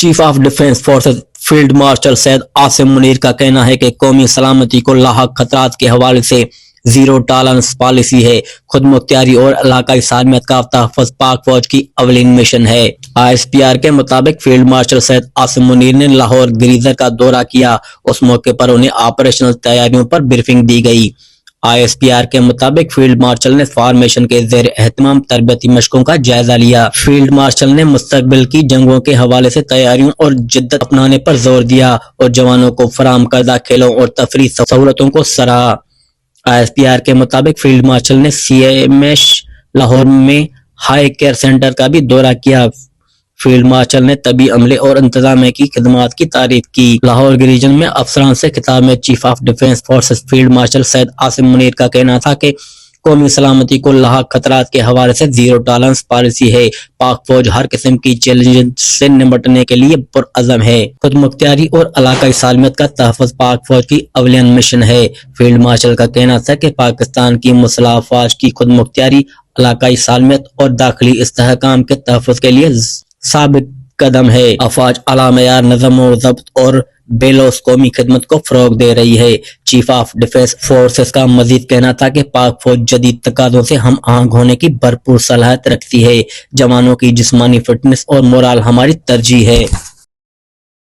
Chief of defence forces field marshal Syed Asim Munir का कहना है कि कौमी सलामती को लाहक खतरात के हवाले से जीरो टॉलरेंस पॉलिसी है। खुद मुख्तियारी और इलाकाई सालमियत का तहफ़्फ़ुज़ पाक फौज की अवलिन मिशन है। ISPR के मुताबिक फील्ड मार्शल सैयद आसिम मुनीर ने लाहौर ग्रीजर का दौरा किया। उस मौके पर उन्हें ऑपरेशनल तैयारियों पर ब्रीफिंग दी गई। ISPR के मुताबिक फील्ड मार्शल ने फॉर्मेशन के ज़ेर एहतमाम तरबियती मशकों का जायजा लिया। फील्ड मार्शल ने मुस्तकबिल की जंगों के हवाले से तैयारियों और जिद्दत अपनाने पर जोर दिया और जवानों को फराहम करदा खेलों और तफरीह सहूलतों को सराहा। ISPR के मुताबिक फील्ड मार्शल ने CMS लाहौर में हाई केयर सेंटर का भी दौरा किया। फील्ड मार्शल ने तबी अमले और इंतजामिया की खिदमात की तारीफ की। लाहौर रीजन में अफसरान से खिताब में chief of defence forces field marshal Syed Asim Munir का कहना था कि कौमी सलामती को लाहक खतरात के हवाले से जीरो टॉलरेंस पॉलिसी है। पाक फौज हर किस्म की चैलेंज से निपटने के लिए पुरअज़म है। खुद मुख्तियारी और इलाकाई सालमियत का तहफ़्फ़ुज़ पाक फौज की अवलियन मिशन है। फील्ड मार्शल का कहना था कि पाकिस्तान की मुसल्लह अफ़वाज की खुद मुख्तियारी, इलाकाई सालमियत और दाखिली इस्तेहकाम के तहफ़्फ़ुज़ के लिए साबित कदम है। अफवाज आला मयार नज़म और ज़ब्त और बेलौस कौमी खिदमत को फरोग दे रही है। चीफ ऑफ डिफेंस फोर्सेस का मजीद कहना था कि पाक फौज जदीद तकाज़ों से हम आहंग होने की भरपूर सलाहियत रखती है। जवानों की जिस्मानी फिटनेस और मोराल हमारी तरजीह है।